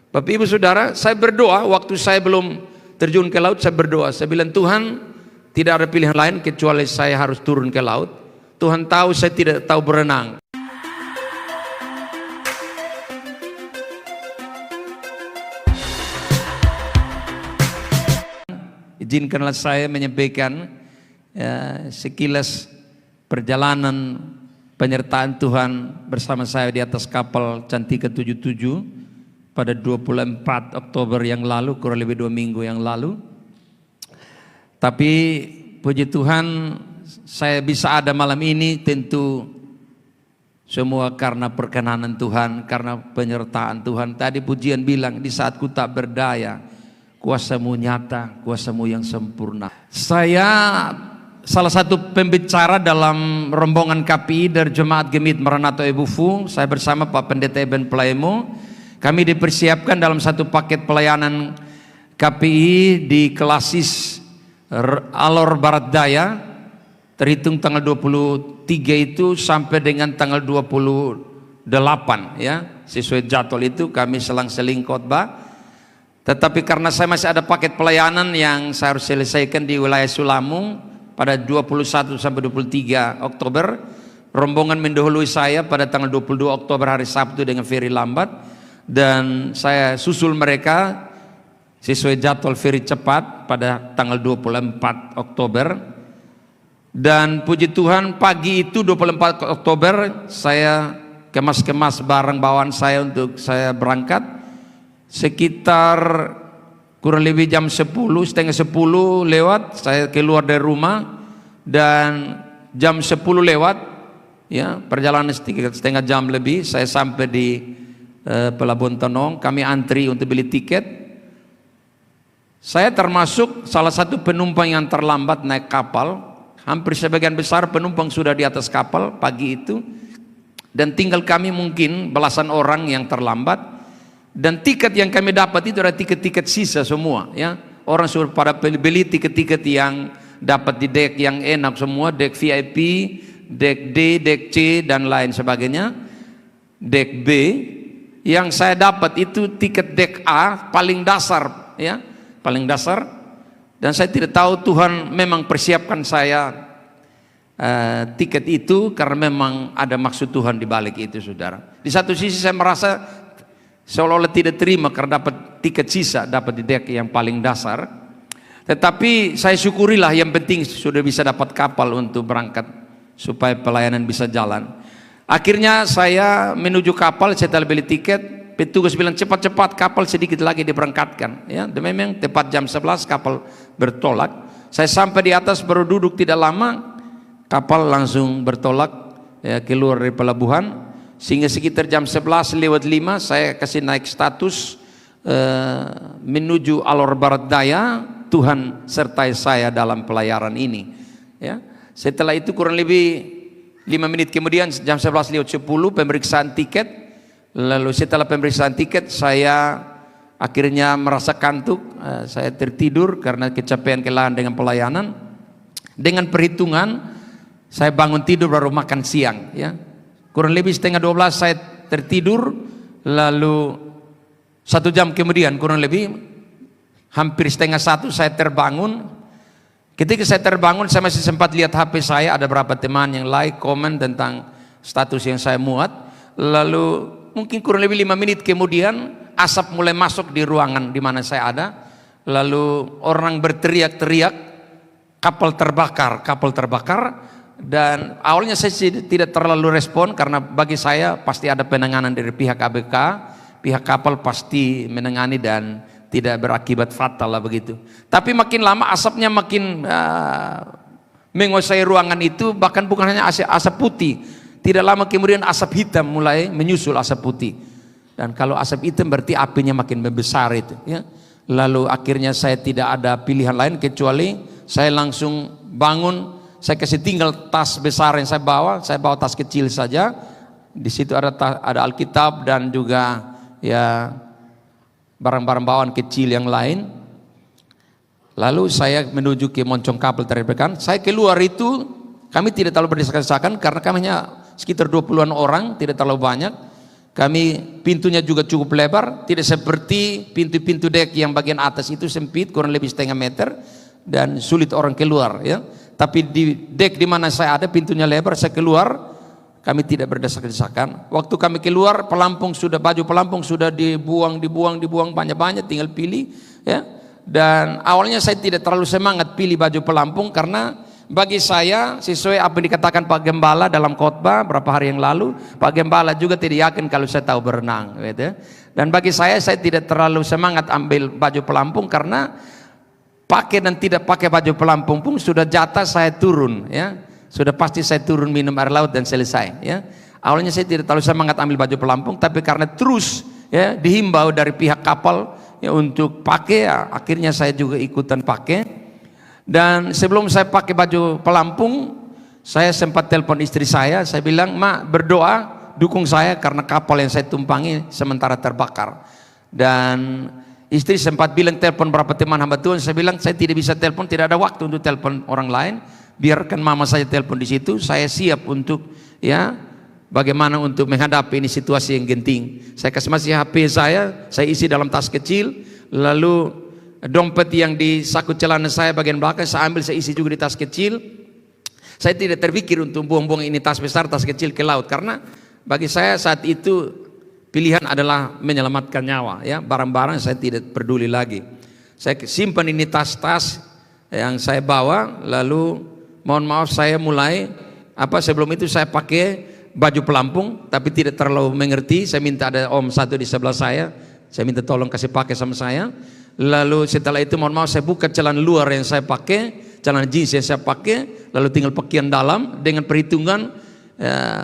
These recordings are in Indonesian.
Bapak Ibu Saudara, saya berdoa waktu saya belum terjun ke laut, saya berdoa. Saya bilang, Tuhan, tidak ada pilihan lain kecuali saya harus turun ke laut. Tuhan tahu saya tidak tahu berenang. Izinkanlah saya menyampaikan sekilas perjalanan penyertaan Tuhan bersama saya di atas kapal Cantika 77 pada 24 Oktober yang lalu, kurang lebih 2 minggu yang lalu. Tapi puji Tuhan saya bisa ada malam ini tentu semua karena perkenanan Tuhan, karena penyertaan Tuhan. Tadi pujian bilang, di saat ku tak berdaya, kuasa-Mu nyata, kuasa-Mu yang sempurna. Saya salah satu pembicara dalam rombongan KPI dari Jemaat Gemit Maranatha Ebufu. Saya bersama Pak Pendeta Eben Pelaimo. Kami dipersiapkan dalam satu paket pelayanan KPI di Kelasis Alor Barat Daya, terhitung tanggal 23 itu sampai dengan tanggal 28 ya, sesuai jadwal itu kami selang-seling khotbah. Tetapi karena saya masih ada paket pelayanan yang saya harus selesaikan di wilayah Sulamung pada 21 sampai 23 Oktober, rombongan mendahului saya pada tanggal 22 Oktober hari Sabtu dengan feri lambat, dan saya susul mereka sesuai jadwal feri cepat pada tanggal 24 Oktober. Dan puji Tuhan pagi itu 24 Oktober saya kemas-kemas barang bawaan saya untuk saya berangkat. Sekitar kurang lebih jam 10, setengah 10 lewat saya keluar dari rumah, dan jam 10 lewat ya, perjalanan setengah jam lebih saya sampai di Pelabuhan Tenong. Kami antri untuk beli tiket. Saya termasuk salah satu penumpang yang terlambat naik kapal. Hampir sebagian besar penumpang sudah di atas kapal pagi itu, dan tinggal kami mungkin belasan orang yang terlambat. Dan tiket yang kami dapat itu adalah tiket-tiket sisa semua ya. Orang sudah pada beli tiket-tiket yang dapat di dek yang enak semua, dek VIP, dek D, dek C dan lain sebagainya. Dek B, yang saya dapat itu tiket dek A paling dasar ya, paling dasar. Dan saya tidak tahu Tuhan memang persiapkan saya tiket itu karena memang ada maksud Tuhan di balik itu, saudara. Di satu sisi saya merasa seolah-olah tidak terima karena dapat tiket sisa, dapat di dek yang paling dasar. Tetapi saya syukurilah, yang penting sudah bisa dapat kapal untuk berangkat supaya pelayanan bisa jalan. Akhirnya saya menuju kapal, setelah beli tiket, petugas bilang cepat-cepat kapal sedikit lagi diberangkatkan ya. Dan memang tepat jam 11 kapal bertolak. Saya sampai di atas baru duduk tidak lama, kapal langsung bertolak ya, keluar dari pelabuhan. Sehingga sekitar jam 11 lewat 5 saya kasih naik status menuju Alor Barat Daya. Tuhan sertai saya dalam pelayaran ini ya. Setelah itu kurang lebih 5 menit kemudian, jam 11 lewat 10 pemeriksaan tiket. Lalu setelah pemeriksaan tiket saya akhirnya merasa kantuk, saya tertidur karena kecapean kelelahan dengan pelayanan. Dengan perhitungan saya bangun tidur baru makan siang ya. Kurang lebih setengah 12 saya tertidur, lalu 1 jam kemudian kurang lebih hampir setengah 1 saya terbangun. Ketika saya terbangun saya masih sempat lihat HP saya, ada beberapa teman yang like, komen tentang status yang saya muat. Lalu mungkin kurang lebih 5 menit kemudian asap mulai masuk di ruangan di mana saya ada. Lalu orang berteriak-teriak, kapal terbakar, kapal terbakar. Dan awalnya saya tidak terlalu respon karena bagi saya pasti ada penanganan dari pihak ABK, pihak kapal pasti menangani dan tidak berakibat fatal lah begitu. Tapi makin lama asapnya makin menguasai ruangan itu, bahkan bukan hanya asap putih. Tidak lama kemudian asap hitam mulai menyusul asap putih. Dan kalau asap hitam berarti apinya makin membesar itu ya. Lalu akhirnya saya tidak ada pilihan lain kecuali saya langsung bangun. Saya kasih tinggal tas besar yang saya bawa tas kecil saja. Di situ ada Alkitab dan juga ya barang-barang bawaan kecil yang lain. Lalu saya menuju ke moncong kapal terdekat. Saya keluar itu, kami tidak terlalu berdesak-desakan karena kami hanya sekitar 20-an orang, tidak terlalu banyak. Kami pintunya juga cukup lebar, tidak seperti pintu-pintu dek yang bagian atas itu sempit, kurang lebih setengah meter dan sulit orang keluar, ya. Tapi di dek di mana saya ada pintunya lebar, saya keluar, kami tidak berdesak-desakan. Waktu kami keluar, baju pelampung sudah dibuang banyak-banyak, tinggal pilih, ya. Dan awalnya saya tidak terlalu semangat pilih baju pelampung karena bagi saya sesuai apa yang dikatakan Pak Gembala dalam khotbah berapa hari yang lalu, Pak Gembala juga tidak yakin kalau saya tahu berenang, gitu. Dan bagi saya tidak terlalu semangat ambil baju pelampung karena pakai dan tidak pakai baju pelampung pun sudah jatah saya turun, ya. Sudah pasti saya turun minum air laut dan selesai, ya. Awalnya saya tidak terlalu semangat ambil baju pelampung, tapi karena terus, ya, dihimbau dari pihak kapal, ya, untuk pakai, ya, akhirnya saya juga ikutan pakai. Dan sebelum saya pakai baju pelampung, saya sempat telepon istri saya bilang, "Ma, berdoa dukung saya karena kapal yang saya tumpangi sementara terbakar." Dan istri sempat bilang telepon berapa teman hamba Tuhan, saya bilang saya tidak bisa telepon, tidak ada waktu untuk telepon orang lain, biarkan mama saya telepon di situ, saya siap untuk, ya, bagaimana untuk menghadapi ini situasi yang genting. Saya kasih masih HP saya isi dalam tas kecil, lalu dompet yang di saku celana saya bagian belakang saya ambil, saya isi juga di tas kecil. Saya tidak terpikir untuk buang-buang ini tas besar, tas kecil ke laut, karena bagi saya saat itu pilihan adalah menyelamatkan nyawa, ya. Barang-barang saya tidak peduli lagi. Saya simpan ini tas-tas yang saya bawa, lalu mohon maaf saya mulai sebelum itu saya pakai baju pelampung tapi tidak terlalu mengerti. Saya minta ada om satu di sebelah saya minta tolong kasih pakai sama saya. Lalu setelah itu mohon maaf saya buka celana luar yang saya pakai, celana jeans yang saya pakai, lalu tinggal pakaian dalam dengan perhitungan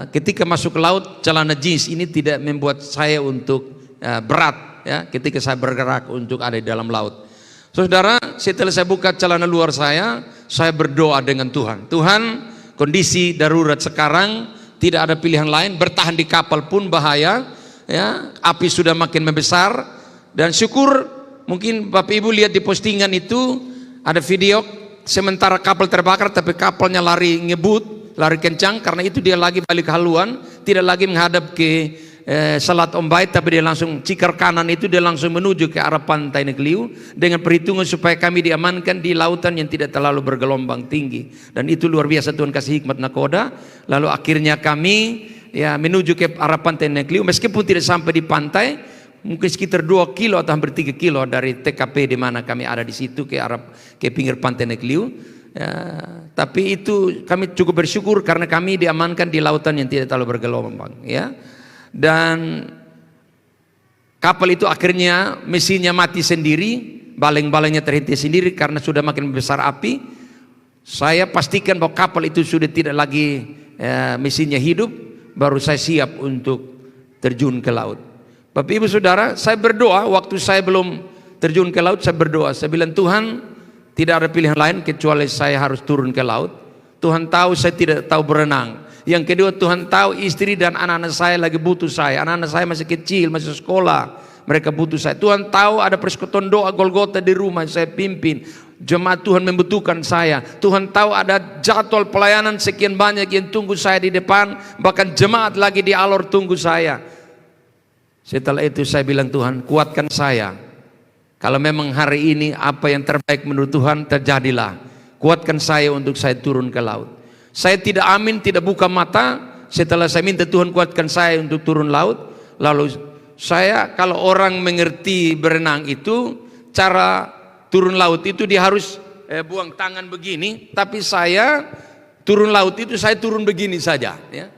ketika masuk ke laut celana jeans ini tidak membuat saya untuk berat, ya, ketika saya bergerak untuk ada di dalam laut. Saudara, setelah saya buka celana luar saya berdoa dengan Tuhan. Tuhan, kondisi darurat sekarang, tidak ada pilihan lain, bertahan di kapal pun bahaya, ya, api sudah makin membesar. Dan syukur, mungkin Bapak Ibu lihat di postingan itu ada video sementara kapal terbakar tapi kapalnya lari ngebut, lari kencang, karena itu dia lagi balik haluan, tidak lagi menghadap ke Selat Ombait, tapi dia langsung cikar kanan itu dia langsung menuju ke arah pantai Nekliu dengan perhitungan supaya kami diamankan di lautan yang tidak terlalu bergelombang tinggi. Dan itu luar biasa Tuhan kasih hikmat nakoda. Lalu akhirnya kami, ya, menuju ke arah pantai Nekliu, meskipun tidak sampai di pantai, mungkin sekitar 2 kilo atau hampir 3 kilo dari TKP di mana kami ada di situ ke pinggir pantai Nekliu. Ya, tapi itu kami cukup bersyukur karena kami diamankan di lautan yang tidak terlalu bergelombang, ya. Dan kapal itu akhirnya mesinnya mati sendiri, baleng-balengnya terhenti sendiri karena sudah makin besar api. Saya pastikan bahwa kapal itu sudah tidak lagi mesinnya hidup, baru saya siap untuk terjun ke laut. Bapak Ibu Saudara, saya berdoa waktu saya belum terjun ke laut, saya berdoa, saya bilang, Tuhan, tidak ada pilihan lain kecuali saya harus turun ke laut. Tuhan tahu saya tidak tahu berenang. Yang kedua, Tuhan tahu istri dan anak-anak saya lagi butuh saya. Anak-anak saya masih kecil, masih sekolah, mereka butuh saya. Tuhan tahu ada persekutuan doa Golgota di rumah saya pimpin. Jemaat Tuhan membutuhkan saya. Tuhan tahu ada jadwal pelayanan sekian banyak yang tunggu saya di depan, bahkan jemaat lagi di alor tunggu saya. Setelah itu saya bilang, Tuhan, kuatkan saya. Kalau memang hari ini apa yang terbaik menurut Tuhan terjadilah. Kuatkan saya untuk saya turun ke laut. Saya tidak amin, tidak buka mata. Setelah saya minta Tuhan kuatkan saya untuk turun laut, lalu saya, kalau orang mengerti berenang itu, cara turun laut itu dia harus buang tangan begini, tapi saya turun laut itu saya turun begini saja, ya.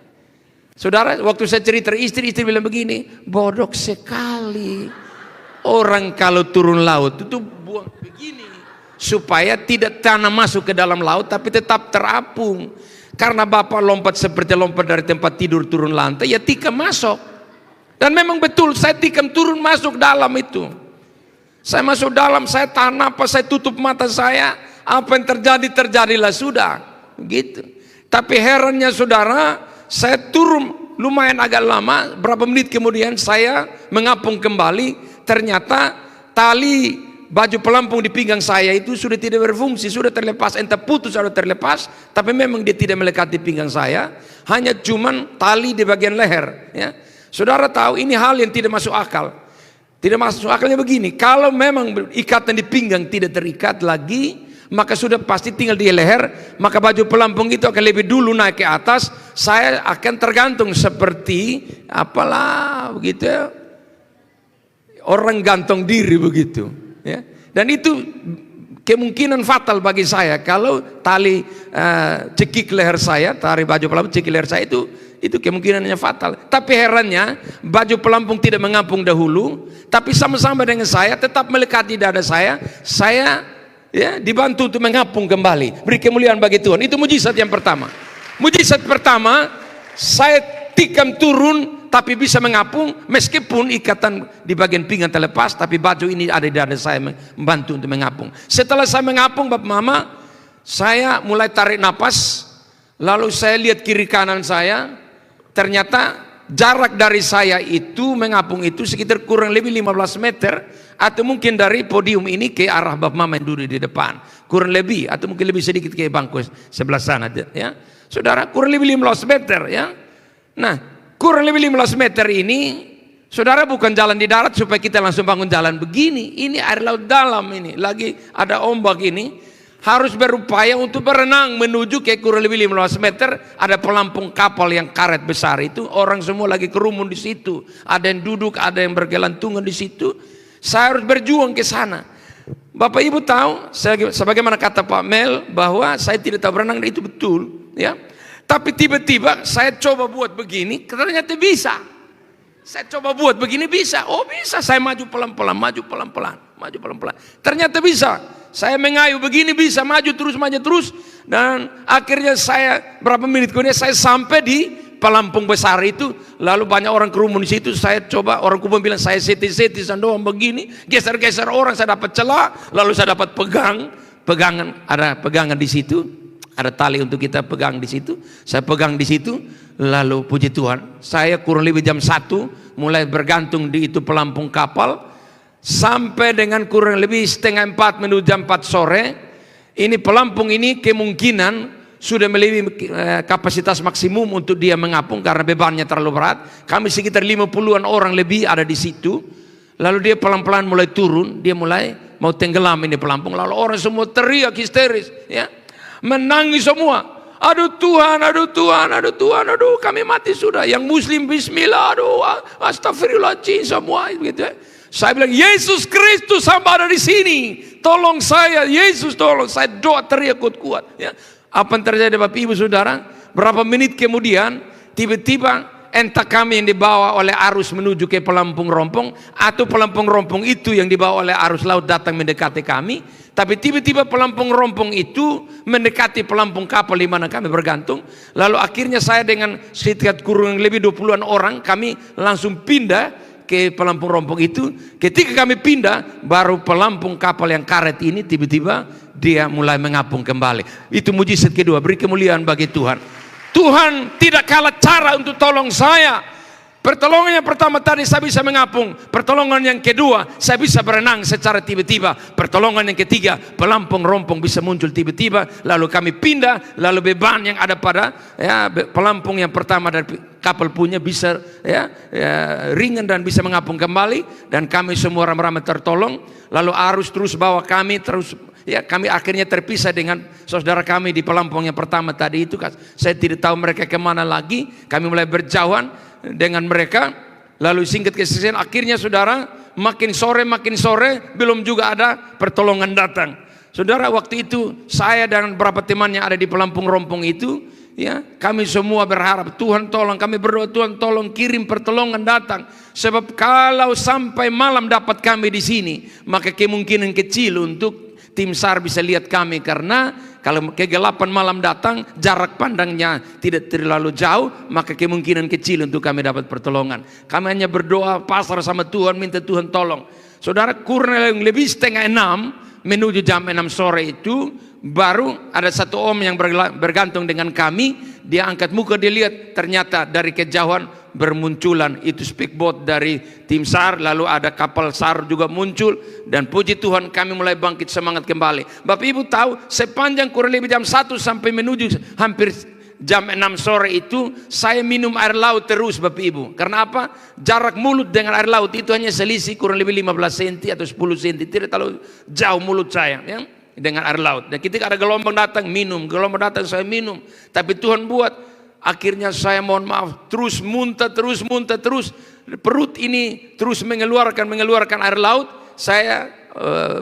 Saudara, waktu saya cerita istri bilang begini, bodoh sekali orang kalau turun laut itu buang begini supaya tidak tanah masuk ke dalam laut tapi tetap terapung. Karena Bapak lompat seperti lompat dari tempat tidur turun lantai, ya tikam masuk. Dan memang betul, saya tikam turun masuk dalam itu. Saya masuk dalam, saya tahan napas, saya tutup mata saya, apa yang terjadi terjadilah sudah, gitu. Tapi herannya saudara, saya turun lumayan agak lama, berapa menit kemudian saya mengapung kembali, ternyata tali baju pelampung di pinggang saya itu sudah tidak berfungsi, sudah terlepas, entah putus atau terlepas, tapi memang dia tidak melekat di pinggang saya, hanya cuman tali di bagian leher, ya. Saudara tahu ini hal yang tidak masuk akal. Tidak masuk akalnya begini, kalau memang ikatan di pinggang tidak terikat lagi, maka sudah pasti tinggal di leher, maka baju pelampung itu akan lebih dulu naik ke atas. Saya akan tergantung seperti apalah begitu ya, orang gantung diri begitu ya. Dan itu kemungkinan fatal bagi saya kalau tali cekik leher saya, tali baju pelampung cekik leher saya itu kemungkinannya fatal. Tapi herannya baju pelampung tidak mengapung dahulu, tapi sama-sama dengan saya tetap melekat di dada saya ya dibantu untuk mengapung kembali. Beri kemuliaan bagi Tuhan. Itu mujizat yang pertama. Mujizat pertama, saya tikam turun tapi bisa mengapung meskipun ikatan di bagian pinggang terlepas, tapi baju ini ada di dada saya membantu untuk mengapung. Setelah saya mengapung, Bapak Mama, saya mulai tarik napas, lalu saya lihat kiri kanan saya. Ternyata jarak dari saya itu mengapung itu sekitar kurang lebih 15 meter, atau mungkin dari podium ini ke arah Bapak Mama yang duduk di depan, kurang lebih, atau mungkin lebih sedikit ke bangku sebelah sana ya. Saudara, kurang lebih 15 meter ya. Nah, kurang lebih 15 meter ini, saudara, bukan jalan di darat supaya kita langsung bangun jalan begini. Ini air laut dalam ini, lagi ada ombak ini. Harus berupaya untuk berenang menuju ke kurang lebih 15 meter. Ada pelampung kapal yang karet besar itu, orang semua lagi kerumun di situ. Ada yang duduk, ada yang bergelantungan di situ. Saya harus berjuang ke sana. Bapak Ibu tahu, sebagaimana kata Pak Mel, bahwa saya tidak tahu berenang, itu betul ya. Tapi tiba-tiba saya coba buat begini, ternyata bisa. Saya coba buat begini, bisa. Oh bisa, saya maju pelan-pelan, maju pelan-pelan, maju pelan-pelan. Ternyata bisa. Saya mengayuh begini, bisa maju terus, dan akhirnya saya berapa menit kemudian saya sampai di pelampung besar itu. Lalu banyak orang kerumun di situ. Saya coba, orang kerumun bilang saya seti-seti sandoang begini, geser-geser orang, saya dapat celah, lalu saya dapat pegangan, ada pegangan di situ, ada tali untuk kita pegang di situ. Saya pegang di situ, lalu puji Tuhan, saya kurang lebih jam 1 mulai bergantung di itu pelampung kapal. Sampai dengan kurang lebih setengah 4 menuju jam 4 sore, ini pelampung ini kemungkinan sudah melebihi kapasitas maksimum untuk dia mengapung karena bebannya terlalu berat. Kami sekitar 50-an orang lebih ada di situ. Lalu dia pelan-pelan mulai turun, dia mulai mau tenggelam ini pelampung. Lalu orang semua teriak histeris, ya, menangis semua. Aduh Tuhan, aduh Tuhan, aduh Tuhan, aduh kami mati sudah. Yang Muslim Bismillah, aduh astagfirullahaladzim semua gitu ya. Saya bilang, Yesus Kristus hamba ada di sini, tolong saya, Yesus tolong saya, doa teriak kuat-kuat ya. Apa yang terjadi Bapak Ibu Saudara? Berapa menit kemudian tiba-tiba entah kami yang dibawa oleh arus menuju ke pelampung rompong, atau pelampung rompong itu yang dibawa oleh arus laut datang mendekati kami. Tapi tiba-tiba pelampung rompong itu mendekati pelampung kapal di mana kami bergantung. Lalu akhirnya saya dengan sekitar kurang lebih 20-an orang, kami langsung pindah ke pelampung rompong itu. Ketika kami pindah, baru pelampung kapal yang karet ini tiba-tiba dia mulai mengapung kembali. Itu mujizat kedua. Beri kemuliaan bagi Tuhan. Tuhan tidak kalah cara untuk tolong saya. Pertolongan yang pertama tadi saya bisa mengapung. Pertolongan yang kedua saya bisa berenang secara tiba-tiba. Pertolongan yang ketiga, pelampung rompong bisa muncul tiba-tiba. Lalu kami pindah, lalu beban yang ada pada pelampung yang pertama dari kapal punya bisa ringan dan bisa mengapung kembali. Dan kami semua ramai-ramai tertolong. Lalu arus terus bawa kami terus. Ya, kami akhirnya terpisah dengan saudara kami di pelampung yang pertama tadi itu. Saya tidak tahu mereka kemana lagi. Kami mulai berjauhan dengan mereka. Lalu singkat kesehatan, akhirnya saudara, makin sore belum juga ada pertolongan datang. Saudara, waktu itu saya dan beberapa teman yang ada di pelampung rompong itu, ya, kami semua berharap Tuhan tolong, kami berdoa Tuhan tolong kirim pertolongan datang. Sebab kalau sampai malam dapat kami di sini, maka kemungkinan kecil untuk tim SAR bisa lihat kami, karena kalau kegelapan malam datang, jarak pandangnya tidak terlalu jauh, maka kemungkinan kecil untuk kami dapat pertolongan. Kami hanya berdoa, pasrah sama Tuhan, minta Tuhan tolong. Saudara, kurang lebih setengah 6 menuju jam 6 sore itu, baru ada satu om yang bergantung dengan kami. Dia angkat muka, dia lihat ternyata dari kejauhan bermunculan itu speedboat dari tim SAR, lalu ada kapal SAR juga muncul, dan puji Tuhan kami mulai bangkit semangat kembali. Bapak Ibu tahu, sepanjang kurang lebih jam 1 sampai menuju hampir jam 6 sore itu saya minum air laut terus Bapak Ibu. Karena apa? Jarak mulut dengan air laut itu hanya selisih kurang lebih 15 cm atau 10 cm. Tidak terlalu jauh mulut saya ya, dengan air laut. Dan ketika ada gelombang datang minum, gelombang datang saya minum. Tapi Tuhan buat akhirnya saya mohon maaf terus muntah terus. Perut ini terus mengeluarkan air laut. Saya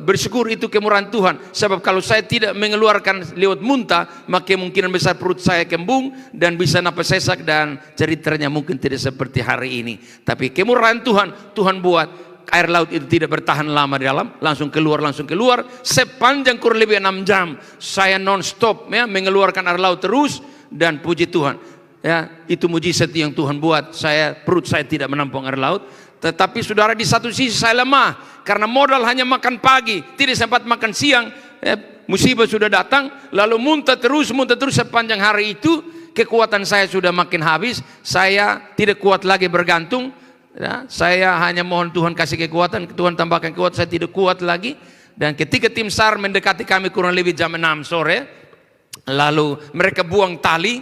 bersyukur itu kemurahan Tuhan, sebab kalau saya tidak mengeluarkan lewat muntah, maka kemungkinan besar perut saya kembung dan bisa napas sesak dan ceritanya mungkin tidak seperti hari ini. Tapi kemurahan Tuhan, Tuhan buat air laut itu tidak bertahan lama di dalam, langsung keluar sepanjang kurang lebih 6 jam saya non stop ya, mengeluarkan air laut terus. Dan puji Tuhan ya, itu mujizat yang Tuhan buat. Perut saya tidak menampung air laut. Tetapi saudara, di satu sisi saya lemah karena modal hanya makan pagi, tidak sempat makan siang. Musibah sudah datang, lalu muntah terus sepanjang hari itu. Kekuatan saya sudah makin habis. Saya tidak kuat lagi bergantung. Ya, saya hanya mohon Tuhan kasih kekuatan. Tuhan tambahkan kekuatan, saya tidak kuat lagi. Dan ketika tim SAR mendekati kami kurang lebih jam 6 sore, lalu mereka buang tali.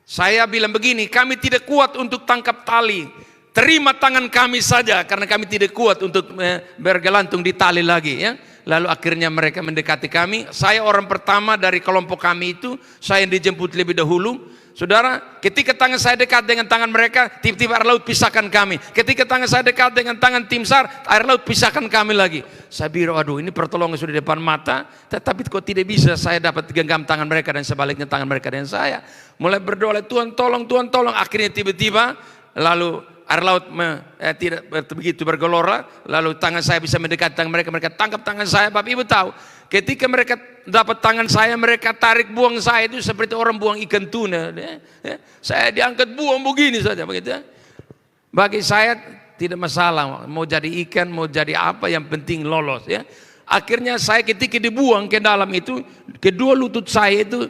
Saya bilang begini, kami tidak kuat untuk tangkap tali. Terima tangan kami saja karena kami tidak kuat untuk bergelantung di tali lagi ya. Lalu akhirnya mereka mendekati kami. Saya orang pertama dari kelompok kami itu, saya yang dijemput lebih dahulu. Saudara, ketika tangan saya dekat dengan tangan mereka, tiba-tiba air laut pisahkan kami. Ketika tangan saya dekat dengan tangan tim SAR, air laut pisahkan kami lagi. Saya bilang, aduh ini pertolongan sudah di depan mata, tetapi kok tidak bisa saya dapat genggam tangan mereka dan sebaliknya tangan mereka dan saya. Mulai berdoa, Tuhan tolong. Akhirnya tiba-tiba lalu air laut tidak begitu bergelora, lalu tangan saya bisa mendekati tangan mereka, mereka tangkap tangan saya. Bapak Ibu tahu, ketika mereka dapat tangan saya, mereka tarik buang saya itu seperti orang buang ikan tuna. Saya diangkat buang begini saja begitu. Bagi saya tidak masalah, mau jadi ikan, mau jadi apa, yang penting lolos ya. Akhirnya saya ketika dibuang ke dalam itu, kedua lutut saya itu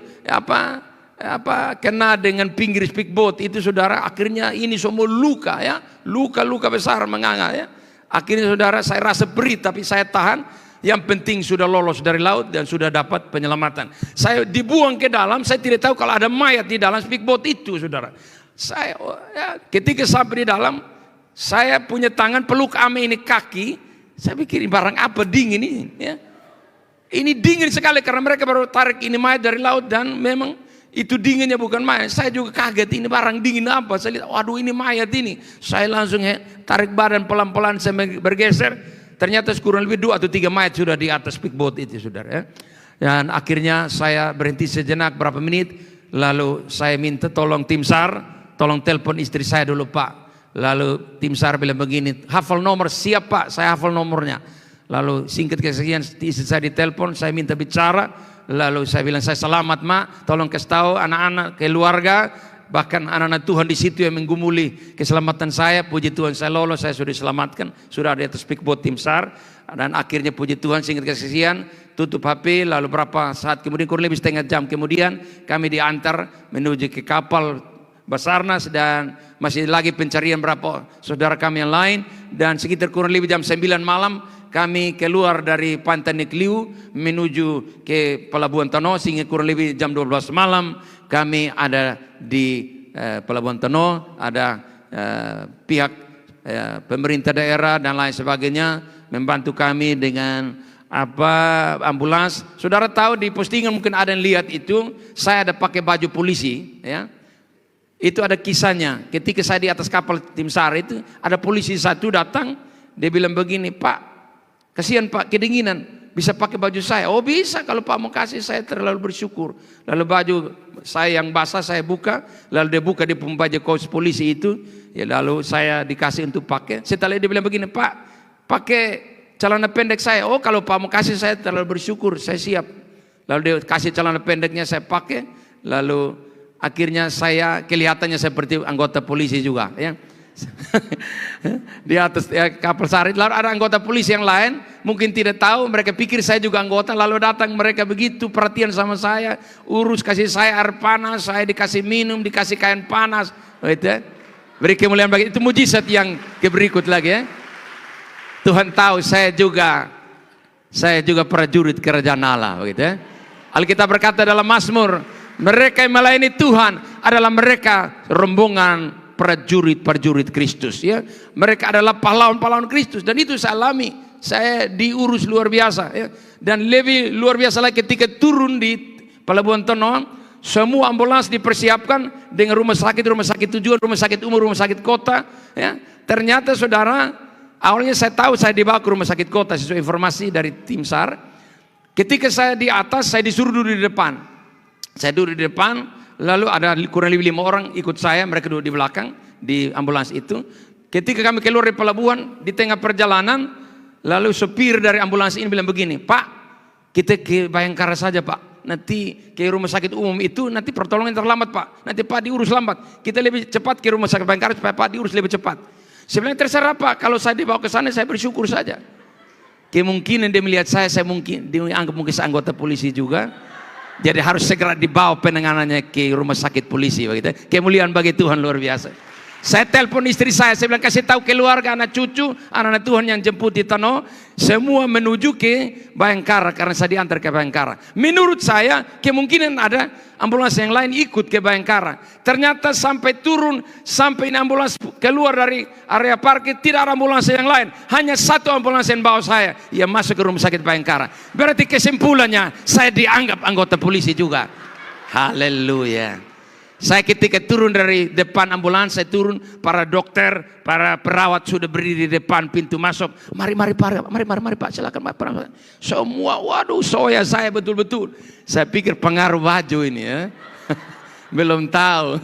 kena dengan pinggir speedboat itu saudara. Akhirnya ini semua luka ya, luka besar menganga ya. Akhirnya saudara, saya rasa perih tapi saya tahan. Yang penting sudah lolos dari laut dan sudah dapat penyelamatan. Saya dibuang ke dalam, saya tidak tahu kalau ada mayat di dalam speedboat itu saudara. Saya ketika sampai di dalam, saya punya tangan peluk ame ini kaki. Saya pikir barang apa dingin ini ya. Ini dingin sekali karena mereka baru tarik ini mayat dari laut dan memang itu dinginnya bukan mayat. Saya juga kaget, ini barang dingin apa. Saya lihat, waduh ini mayat ini. Saya langsung tarik badan pelan-pelan, saya bergeser. Ternyata kurang lebih 2 atau 3 mayat sudah di atas speedboat itu saudara ya. Dan akhirnya saya berhenti sejenak berapa menit. Lalu saya minta tolong tim SAR, tolong telepon istri saya dulu Pak. Lalu tim SAR bilang begini, hafal nomor. Siap Pak, saya hafal nomornya. Lalu singkat kesaksian, istri saya ditelepon, saya minta bicara. Lalu saya bilang, saya selamat Mak, tolong kasih tahu anak-anak, keluarga, bahkan anak-anak Tuhan di situ yang menggumuli keselamatan saya. Puji Tuhan saya lolos, saya sudah diselamatkan, sudah di atas speedboat tim SAR. Dan akhirnya puji Tuhan singkat kesaksian, tutup HP. Lalu berapa saat kemudian, kurang lebih setengah jam kemudian, kami diantar menuju ke kapal Basarnas dan masih lagi pencarian berapa saudara kami yang lain. Dan sekitar kurang lebih jam 9 malam kami keluar dari Pantai Nekliu menuju ke Pelabuhan Tano, sehingga kurang lebih jam 12 malam kami ada di Pelabuhan Tano. Ada pihak pemerintah daerah dan lain sebagainya membantu kami dengan ambulans. Saudara tahu di postingan mungkin ada yang lihat itu, saya ada pakai baju polisi ya. Itu ada kisahnya. Ketika saya di atas kapal tim SAR itu, ada polisi satu datang, dia bilang begini, Pak, kasihan Pak, kedinginan, bisa pakai baju saya? Oh bisa, kalau Pak mau kasih, saya terlalu bersyukur. Lalu baju saya yang basah saya buka, lalu dia buka di baju kaos polisi itu, ya lalu saya dikasih untuk pakai. Setelah dia bilang begini, Pak, pakai celana pendek saya. Oh kalau Pak mau kasih, saya terlalu bersyukur, saya siap. Lalu dia kasih celana pendeknya, saya pakai. Lalu akhirnya saya kelihatannya seperti anggota polisi juga ya. Di atas kapal SAR. Lalu ada anggota polisi yang lain mungkin tidak tahu, mereka pikir saya juga anggota, lalu datang mereka begitu perhatian sama saya, urus kasih saya air panas, saya dikasih minum, dikasih kain panas gitu ya. Beri kemuliaan bagi, itu mujizat yang berikut lagi ya. Tuhan tahu saya juga prajurit kerajaan Allah begitu ya. Alkitab berkata dalam Mazmur Mereka yang melayani Tuhan adalah mereka rombongan prajurit Kristus, ya. Mereka adalah pahlawan-pahlawan Kristus, dan itu saya alami. Saya diurus luar biasa, ya. Dan lebih luar biasa lagi ketika turun di Pelabuhan Tenoh, semua ambulans dipersiapkan dengan rumah sakit tujuan, rumah sakit umum, rumah sakit kota, ya. Ternyata saudara, awalnya saya tahu saya dibawa ke rumah sakit kota sesuai informasi dari tim SAR. Ketika saya di atas, saya disuruh duduk di depan. Saya duduk di depan, lalu ada kurang lebih 5 orang ikut saya, mereka duduk di belakang di ambulans itu. Ketika kami keluar dari pelabuhan, di tengah perjalanan, lalu sopir dari ambulans ini bilang begini, "Pak, kita ke Bayangkara saja Pak, nanti ke rumah sakit umum itu nanti pertolongan terlambat Pak, nanti Pak diurus lambat, kita lebih cepat ke rumah sakit Bayangkara supaya Pak diurus lebih cepat." Saya bilang, "Terserah Pak, kalau saya dibawa ke sana saya bersyukur saja." Kemungkinan dia melihat saya mungkin dianggap mungkin anggota polisi juga. Jadi harus segera dibawa penanganannya ke rumah sakit polisi begitu. Kemuliaan bagi Tuhan luar biasa. Saya telepon istri saya bilang kasih tahu keluarga, anak cucu, anak-anak Tuhan yang jemput di Tenoh, semua menuju ke Bayangkara karena saya diantar ke Bayangkara. Menurut saya kemungkinan ada ambulans yang lain ikut ke Bayangkara. Ternyata sampai turun, sampai ini ambulans keluar dari area parkir, tidak ada ambulans yang lain, hanya satu ambulans yang bawa saya, yang masuk ke rumah sakit Bayangkara. Berarti kesimpulannya saya dianggap anggota polisi juga. Haleluya. Saya ketika turun dari depan ambulans, saya turun, para dokter, para perawat sudah berdiri di depan pintu masuk. Mari Pak, silakan Pak. Semua, waduh, soya saya betul-betul. Saya pikir pengaruh baju ini, ya. Belum tahu.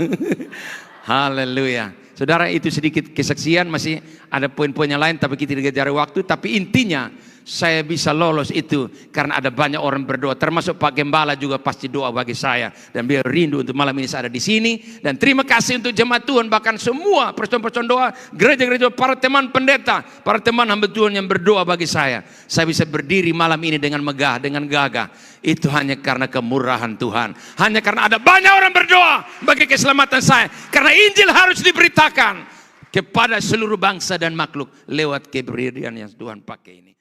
Haleluya. Saudara, itu sedikit kesaksian, masih ada poin-poinnya lain, tapi kita tidak cari waktu. Tapi intinya, saya bisa lolos itu karena ada banyak orang berdoa, termasuk Pak Gembala juga pasti doa bagi saya, dan biar rindu untuk malam ini saya ada di sini. Dan terima kasih untuk jemaat Tuhan, bahkan semua person-person doa, gereja-gereja, para teman pendeta, para teman hamba Tuhan yang berdoa bagi saya. Saya bisa berdiri malam ini dengan megah, dengan gagah. Itu hanya karena kemurahan Tuhan, hanya karena ada banyak orang berdoa bagi keselamatan saya. Karena Injil harus diberitakan kepada seluruh bangsa dan makhluk lewat keberadaan yang Tuhan pakai ini.